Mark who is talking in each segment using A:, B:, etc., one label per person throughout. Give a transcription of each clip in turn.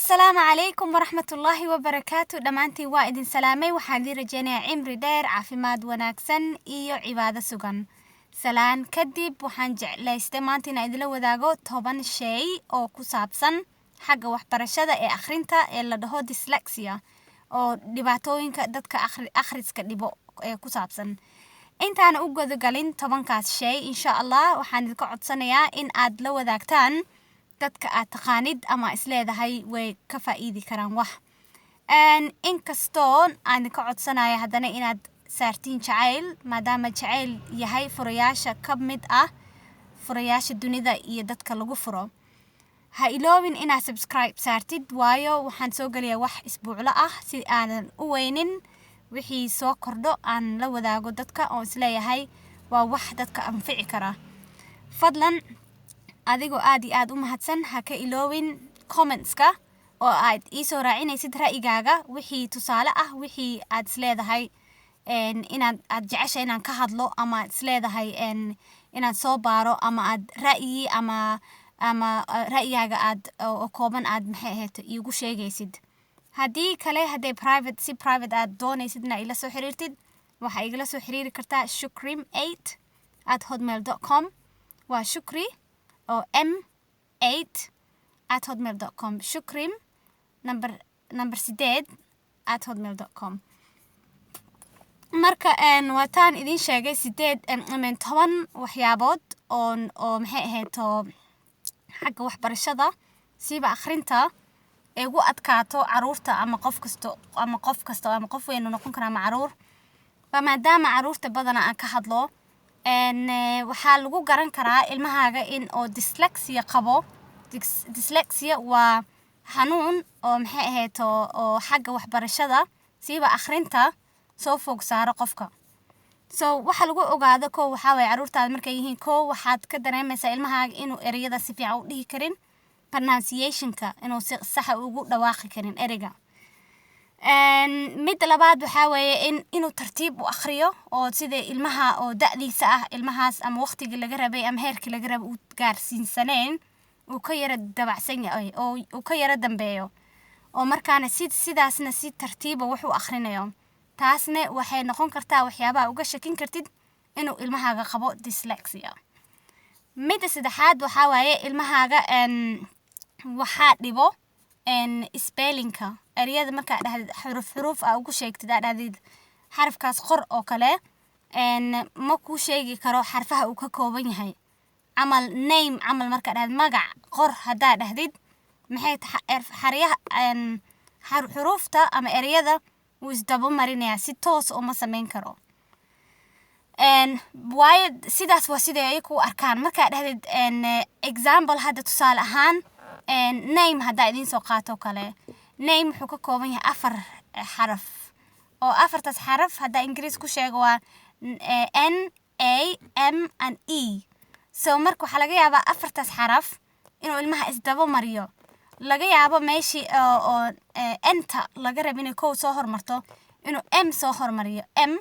A: السلام عليكم ورحمة الله وبركاته. دمانتي وايدين سلامي وحادي رجاني عمري داير عافيماد وناكسن إيو عبادة سوغن سلام كدب وحان جعليستي مانتينا إدلو وداغو توبان الشيء أو كسابسن حق وحبرشادة إي أخرينتا إلا دهو ديسلكسيا أو ديباتوينك دادك أخريسك ديبو إي كسابسن intaan u gudagalin tobankaas shay insha Allah waxaan idinku codsanayaa in aad la wadaagtaan dadka aad taqaanid ama isleedahay way ka faa'iidi karaan wax inkastoo aan idinku codsanaya haddana inaad saartiin jacayl maadaama jacayl yahay furayaasha ka mid ah furayaasha dunida iyo dadka lagu furo ha iloobin inaad subscribe saartid waayo waxaan soo galiyaa wax isbuuclo ah si aanan u weynin wixii soo kordho aan la wadaago dadka oo isleeyahay waa wax dadka anfici kara fadlan adigoo aad iyo aad u mahadsan ha ka iloowin commentska oo aad ii soo raacinaysid ra'yigaaga wixii tusaale ah wixii aad isleedahay inaad jeceshay inaan ka hadlo ama isleedahay inaan soo baaro ama aad ra'yi ama ra'yigaaga aad oo kooban aad maxay ahayd iigu sheegaysid haddii kale hadday private aad doonaysid inaad ila soo xiriirtid waxaa igala soo xiriiri kartaa shukrim8@hotmail.com waa shukri oo m8@hotmail.com shukrim number 8@hotmail.com marka waataan idin sheegay 10 waxyaabood oo maxay ahayd xagga waxbarashada siba akhrinta ugu adkaato caruurta ama qof weyn noqon kara caruur maadaama caruurta badana aan ka hadlo waxaa lagu garan karaa ilmahaaga in oo dyslexia qabo dyslexia waa xanuun oo maxay ahayd oo xagga waxbarashada siba akhrinta soo fog saaro qofka so waxa lagu ogaado waxa way caruurtaada markay yihiin waxaad ka dareemaysaa ilmahaaga inuu ereyada si fiican u dhihi karin pronunciation-ka inuu si sax ugu dhawaaqi karin ereyga mid labaad waxa weeye inuu tartiib u akhriyo oo sida ilmaha oo da'diisa ah ilmahaas ama waqtiga laga rabay ama heerkii laga rabay uu gaarsiinsaneen uu ka yara dabacsan yahay oo uu ka yara dambeeyo oo markaana sidaasna si tartiib wax u akhrinayo taasna waxay noqon kartaa waxyaabaha uga shakin kartid inuu ilmahaaga qabo dyslexia mid saddexaad waxa waaye ilmahaaga waxaa dhibo spelling-ka ereyada marka dhahdid xuruf ugu sheegtid dhahdid xarafkaas qor oo kale ma ku sheegi karo xarfaha uu ka kooban yahay amal name amal marka dhahdid magac qor hadaa dhahdid maxay xarufta ama ereyada uu isdaba marinayaa si toos uma sameyn karo waayo sidaas waa sida ay ku arkaan marka dhahdid example hadda tusaale ahaan name hadaa idin soo qaato kale name wuxuu ka kooban yahay 4 xaraf oo 4taas xaraf hadaa ingiriis ku sheego waa n a m and e so marka waxa laga yaabaa 4taas xaraf inuu ilmaha isdaba mariyo laga yaabo meeshii oo enta laga rabay inuu soo hormarto inuu m soo hormariyo m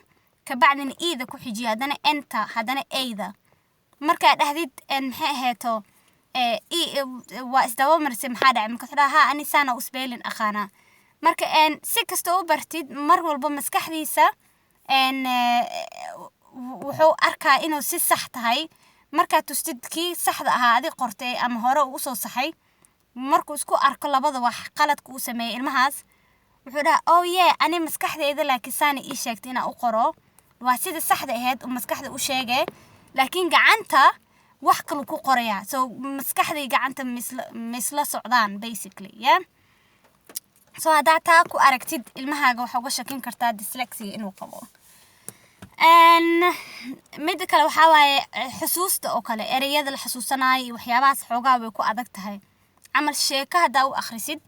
A: ka bacdina e-da ku xijiyo hadana enta hadana a-da marka dhahdid maxay aheeto waa isdaba marsay maxaa dhacay marka xiraha ani sana u spelling aqaana marka si kasta u bartid mar walba maskaxdiisa wuxuu arkaa inuu si sax tahay marka tustid kii saxda ahaa adi qortay ama hore u soo saxay markuu isku arko labada wax qaladku uu sameeyay ilmahaas wuxuu dhahaa ani maskaxdeeda laakiin saani ii sheegtay inaan u qoro waa sida saxda ahayd oo maskaxda u sheegay laakiin gacanta wax kale ku qoraya so maskaxda iyo gacanta misla socdaan basically so hadaa taa ku aragtid ilmahaaga waxa uga shakin kartaa dyslexia inuu qabo mid kale waxa waaye xusuusta oo kale ereyada la xasuusanayo iyo waxyaabahaas xoogaa way ku adag tahay amal sheeko hadaa u akhrisid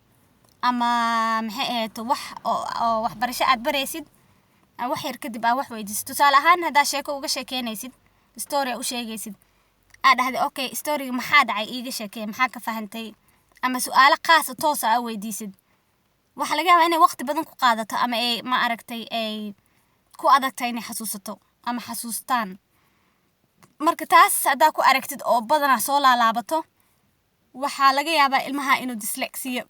A: ama maxay ahayd wax oo waxbarasho aad baraysid wax yar kadib wax weydiisid tusaale ahaan hadaa sheeko uga sheekeynaysid story u sheegaysid dhahday okay story maxaa dhacay iiga sheekay maxaa ka fahantay ama su'aalo qaas ah toos ah weydiisid waxa laga yaabaa inay waqti badan ku qaadato ama ay ma aragtay ay ku adagtay inay xasuusato ama xasuustaan marka taas hadaa ku aragtid oo badan soo laalaabato waxaa laga yaabaa ilmaha inuu dyslexia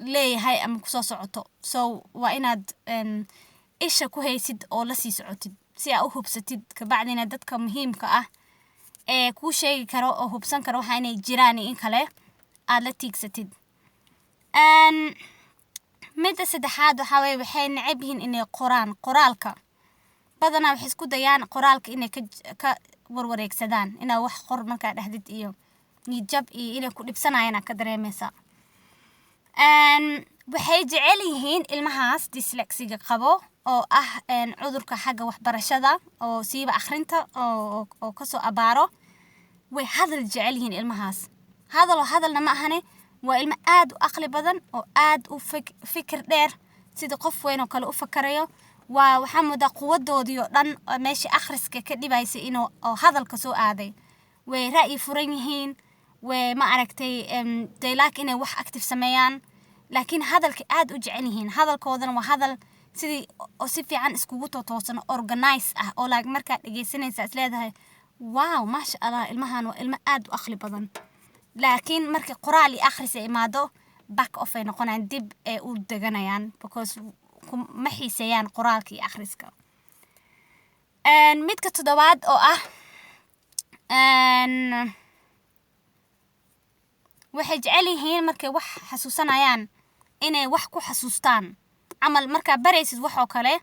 A: leeyahay ama kusoo socoto. So waa inaad isha ku haysid oo la sii socotid si aad u hubsatid ka bacdina dadka muhiimka ah ee ku sheegi karo oo hubsan karo waxa inay jiraan in kale aad la tiigsatid. midda saddexaad waxa weeye waxay necab yihiin inay qoraalka badanaa waxay isku dayaan qoraalka inay ka warwareegsadaan inaa wax qor markaa dhahdid iyo niyad iyo inay ku dhibsanayaan ka dareemaysaa. waxay jecel yihiin ilmahaas dyslexia qabo oo ah cudurka xagga waxbarashada oo siiba akhrinta oo ka soo abaaro. way hadal jecel yihiin ilmahaas. hadalna ma ahane waa ilmo aad u aqli badan oo aad u fikir dheer sida qof weyn oo kale u fakarayo. waxaa moodaa quwadoodii oo dhan meesha akhriska ka dhibaysa inuu hadalka soo aaday. way ra'yi furan yihiin, way ma aragtay they like inay wax active sameeyaan, laakiin hadalka aad u jecel yihiin. hadalkoodana waa hadal sidii oo si fiican iskugu toosan organize ah oo like markaa dhageysanaysa is leedahay wow maasha Allah ilmahan waa ilmo aad u aqli badan. laakiin markii qoraal iyo akhris ay imaado back off ay noqonayaan, dib ay u deganayaan because ma xiiseeyaan qoraalka iyo akhriska. midka toddobaad oo ah waxay jecel yihiin markay wax xasuusanayaan inay wax ku xasuustaan. camal markaa baraysid wax oo kale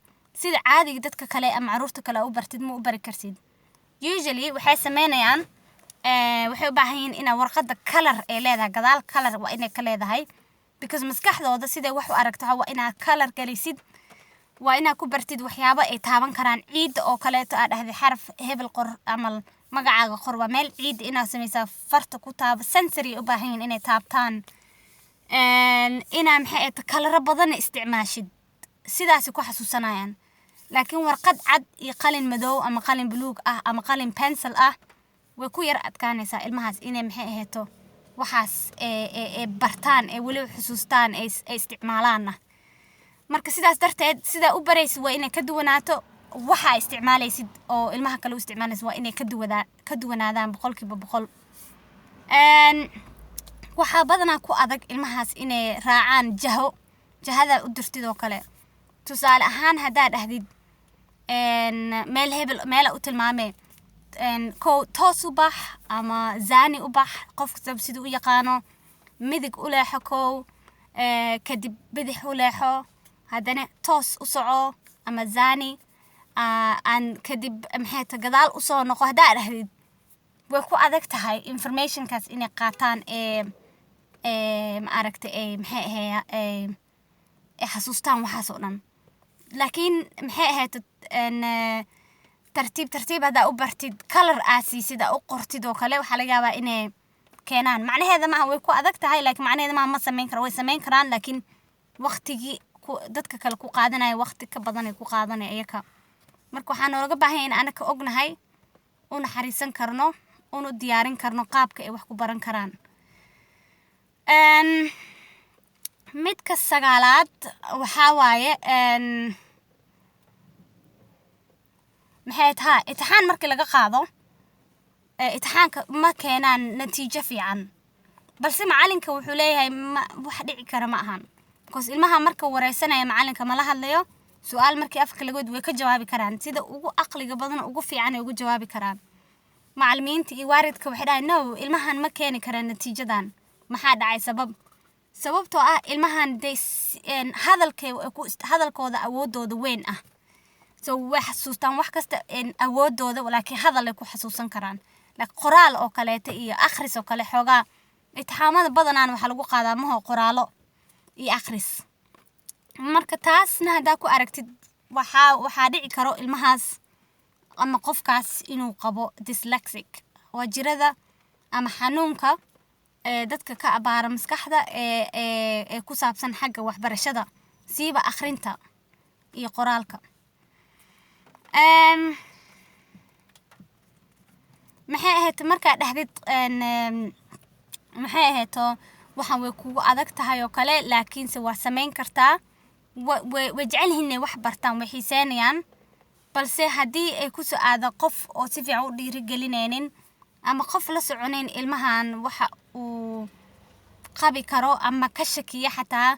A: sida caadiga dadka kale ama caruurta kale u bartid ma u bari kartid. usually waxay sameynayaan waxay u baahan yihiin inay warqadda color ay leedahay, gadaal color waa inay ka leedahay because maskaxdooda siday wax u aragto waa inaad color galisid, waa inaad ku bartid waxyaabo ay taaban karaan. ciidda oo kaleeto aad dhahday xaraf hebel qor ama magacaaga qor, waa meel ciidda inaad samaysaa farta ku taabo. sensory u baahan yihiin inay taabtaan. inaa maxay ahayd kalaro badan isticmaashid sidaas ku xasuusanayaan. laakiin warqad cad iyo qalin madow ama qalin buluug ah ama qalin pencil ah way ku yar adkaanaysaa ilmahaas inay maxay ahayto waxaas bartaan ee wali xusuustaan ee isticmaalaana. marka sidaas darteed sida u baraysid waa inay ka duwanaato waxa isticmaalaysid oo ilmaha kale u isticmaalaysid waa inay ka duwanaadaan 100%. waxaa badanaa ku adag ilmahaas inay raacaan jahada u dirtid oo kale. tusaale ahaan haddaad dhahdid meel hebel meela u tilmaamee toos u bax ama zaani u bax, qofka siduu u yaqaano midig u leexo kow, kadib bidix u leexo, haddana toos u soco ama zaani kadib maxay tahay gadaal u soo noqo. haddaad dhahdid way ku adag tahay informationkaas inay qaataan ma aragtay maxay ahayd xasuustaan waxaas oo dhan. laakiin maxay ahayd tartiib haddaa u bartid color aasi sida u qortid oo kale waxaa laga yaabaa inay keenaan. macnaheeda maaha way ku adag tahay, laakiin macnaheeda maaha ma samayn karo. way samayn karaan laakiin waqtigii dadka kale ku qaadanaya waqti ka badan ay ku qaadanaya iyaka. marka waxaa nooga baahan yahay in anaka ognahay u naxariisan karno una diyaarin karno qaabka ay wax ku baran karaan. midka sagaalaad waxaa waaye maxay tahay imtixaan markii laga qaado imtixaanka ma keenaan natiijo fiican, balse macalinka wuxuu leeyahay wax dhici kara ma ahan because ilmaha marka wareysanaya macalinka ma la hadlayo. su'aal markii afka laga weydiiyo way ka jawaabi karaan sida ugu aqliga badan ugu fiican ay ugu jawaabi karaan. macallimiinta iyo waalidka waxay dhahay no ilmahan ma keeni karaan natiijadan. maxaa dhacay? sababtoo ah ilmahan hadalkooda awoodooda weyn ah. so way xasuustaan wax kasta awoodooda, laakiin hadal ay ku xasuusan karaan. laakiin qoraal oo kaleeta iyo akhris oo kale xoogaa imtixaamada badanaan waxaa lagu qaadaa maho qoraalo iyo akhris. marka taasna haddaa ku aragtid waxaa dhici karo ilmahaas ama qofkaas inuu qabo dyslexic, waa jirada ama xanuunka dadka ka abaara maskaxda ee ku saabsan xagga waxbarashada siiba akhrinta iyo qoraalka. maxay ahayd markaa dhahdid maxay ahayd waxaan way kugu adag tahay oo kale, laakiinse waa samayn kartaa. way jecel yihiin inay wax bartaan, way xiiseynayaan. balse haddii ay ku soo aado qof oo si fiican u dhiirigelinaynin ama qof la soconayn ilmahan waxa uu qabi karo ama ka shakiya xataa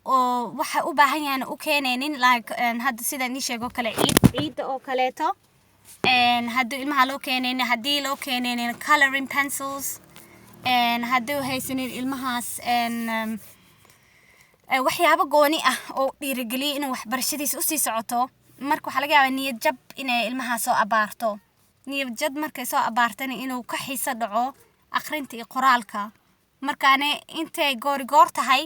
A: oo waxa u baahan yahay u keenaynin like hadda sida ni sheego kale ciid oo kaleeto hadda ilmaha loo keenaynin hadii loo keenaynin coloring pencils hadda haysanin ilmahaas waxyaabo gooni ah oo dhiirigeliyo inuu waxbarashadiisa u sii socoto marka waxa laga yaabaa niyad jab inay ilmaha soo abaarto niyad jab markay soo abaartana inuu ka xiiso dhaco akhrinta iyo qoraalka markaane intay goor tahay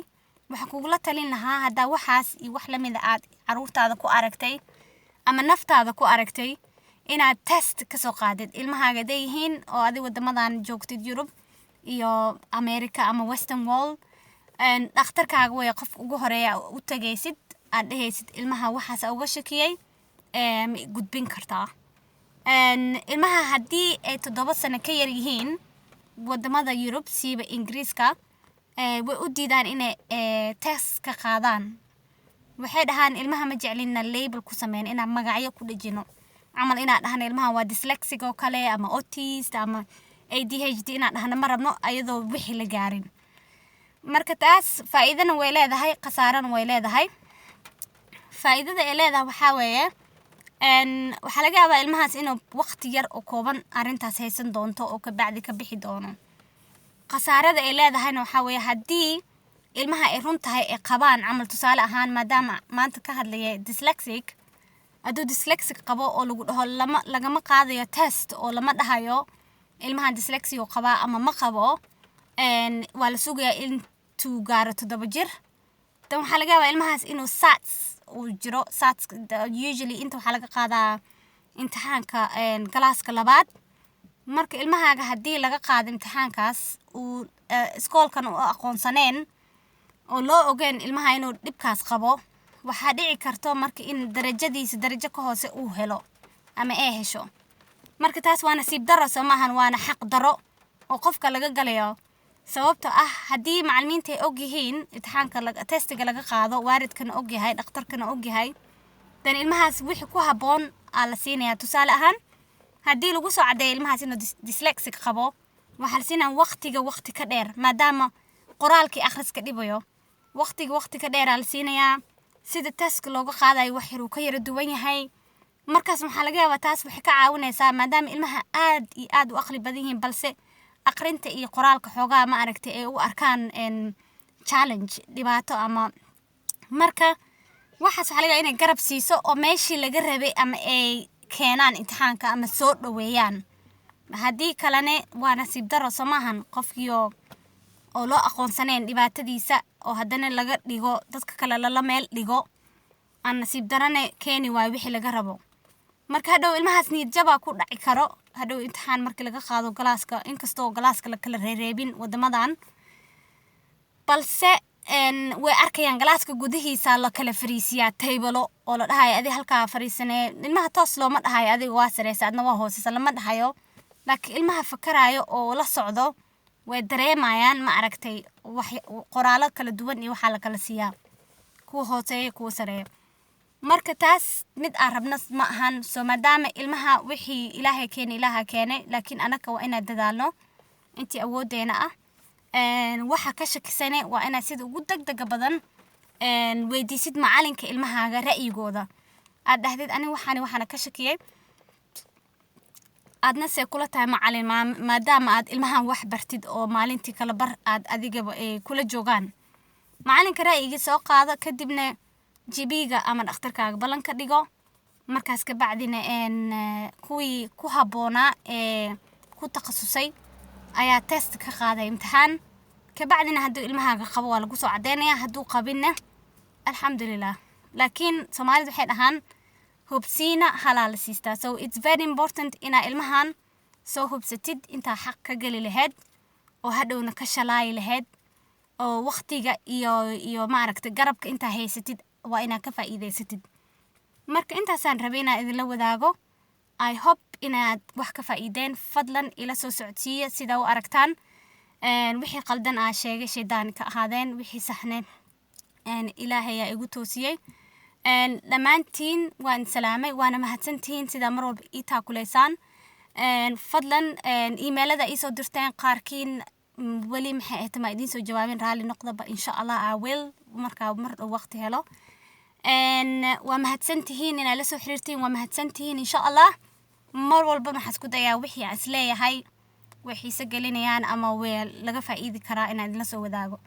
A: waxa kugula talin lahaa hadda waxaas iyo wax la mid ah caruurtaada ku aragtay ama naftaada ku aragtay inaad test ka soo qaadid ilmahaaga deeyihiin oo adiga wadamadan joogtid Europe iyo America ama Western World dhakhtarkaaga way qof ugu horeeya u tagaysid aad dhahaysid ilmaha waxaas uga shakiyay gudbin kartaa ilmaha haddii ay 7 sano ka yar yihiin wadamada Europe siiba Ingiriiska way u diidaan inay test ka qaadaan waxay dhahaan ilmaha ma jeclina label ku sameeyaan inaan magacyo ku dhajino amal inaan dhahno ilmaha waa dyslexic oo kale ama autist ama ADHD inaan dhahno ma rabno ayadoo wixii la gaarin marka taas faa'iidana way leedahay qasaarana way leedahay faa'iidada ay leedahay waxa weeye waxa laga yaabaa ilmahaas inuu waqti yar oo kooban arintaas haysan doonto oo ka bacdi ka bixi doono qasaarada ay leedahayna waxa weeye hadii ilmaha ay runtahay ay qabaan amal tusaale ahaan maadaama maanta ka hadlaya dyslexic adoo dyslexic qabo oo lagu dhaho lagama qaadayo test oo lama dhahayo ilmaha dyslexic oo qaba ama ma qabo waa la sugayaa intuu gaaro 7 jir tan waxa laga yaabaa ilmahaas inuu SATs uu jiro SATs usually inta waxa laga qaadaa imtixaanka galaaska labaad marka ilmahaaga hadii laga qaado imtixaankaas uu iskoolkan u aqoonsaneen oo loo ogeyn ilmaha inuu dhibkaas qabo waxa dhici karto marka in darajadiisa darajo ka hoose uu helo ama ay hesho marka taas waa nasiib daro samahan waana xaq daro oo qofka laga galayo sababtoo ah hadii macallimiinta ay og yihiin imtixaanka testiga laga qaado waalidkana og yahay dhakhtarkana og yahay dan ilmahaas wixii ku haboon la siinayaa tusaale ahaan hadii lagu soo cadeeyo ilmahaas inuu dyslexic qabo waxa la siinaa waqti ka dheer maadaama qoraalkii akhriska dhibayo waqti ka dheer la siinayaa sida test looga qaadayo wax yar uu ka yara duwan yahay markaas waxa laga yaabaa taas waxay ka caawinaysaa maadaama ilmaha aad u aqli badan yihiin balse aqrinta iyo qoraalka xoogaa ma aragtay ay u arkaan challenge dhibaato ama marka waxaas waxa laga inay garab siiso oo meeshii laga rabay ama ay keenaan imtixaanka ama soo dhaweeyaan hadii kalena waa nasiib daro samahan qofkiyo oo loo aqoonsaneen dhibaatadiisa oo haddana laga dhigo dadka kale la meel dhigo aan nasiib darane keeni waa wixii laga rabo marka hadhow ilmahaas niyad jaba ku dhaci karo hadhow imtixaan markii laga qaado galaaska inkastoo galaaska la kala reebin wadamadan balse way arkayaan galaaska gudihiisa la kala fariisiyaa table oo la dhahayo adiga halka fariisanay ilmaha toos looma dhahayo adiga waa sareysa adna waa hooseysa lama dhahayo laakiin ilmaha fakarayo oo la socdo way dareemayaan ma aragtay wax qoraalo kala duwan iyo waxa la kala siiyaa kuwa hooseeya kuwa sareeya marka taas mid aan rabno ma ahan soo maadaama ilmaha wixii ilaahay keenay laakiin anaka waa inaan dadaalno intii awoodeena ah waxa ka shakisane waa inaa sida ugu degdega badan weydiisid macalinka ilmahaaga ra'yigooda aad dhahdid ani waxaana ka shakiyay aadna see kula tahay macalin maadaama aad ilmahan wax bartid oo maalintii kala bar aad adigaba ay kula joogaan macalinka ra'yiga soo qaado kadibna jibiga ama dhakhtarkaaga balan ka dhigo markaas ka bacdina kuwii ku haboona ku takhasusay ayaa test ka qaaday imtixaan ka bacdina hadduu ilmahaaga qabo waa lagu soo cadeynaya hadduu qabinna alxamdulillah laakiin Soomaalidu waxay dhahaan hubsiina halal siista so it's very important ina ilmahan soo hubsatid inta xaq ka gali lahayd oo hadhowna ka shalay lahayd oo waqtiga iyo ma aragtay garabka inta haysatid waa ina ka faa'iideysatid marka intaasaan rabay inaan idin la wadaago I hope inaad wax ka faa'iideen fadlan ila soo socodsiiya sida u aragtaan wixii qaldan aan sheegay shaydaan ka ahaadeen wixii saxneen ilaahay ayaa igu toosiyay dhamaantiin waan salaamay waana mahadsantihiin sida mar walba ii taakuleysaan fadlan emailada ii soo dirteen qaarkiin wali maxay ahayd ma idin soo jawaabin raali noqdaba insha Allah I will marka mar waqti helo waa mahadsantihiin inaad la soo xiriirtiin waa mahadsantihiin insha Allah mar walba maxaa isku dayaa wixii aan isleeyahay wixii sagelinayaan ama weel laga faa'iidi karaa inaad la soo wadaago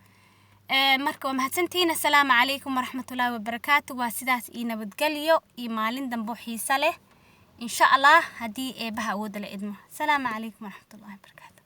A: marka waa mahadsantihiin assalaamu calaykum waraxmatullaahi wabarakaatuh waa sidaas ii nabadgelyo iyo maalin dambe xiiso leh insha Allah haddii eebaha awoodda la idmo assalaamu calaykum waraxmatullaahi wabarakaatuh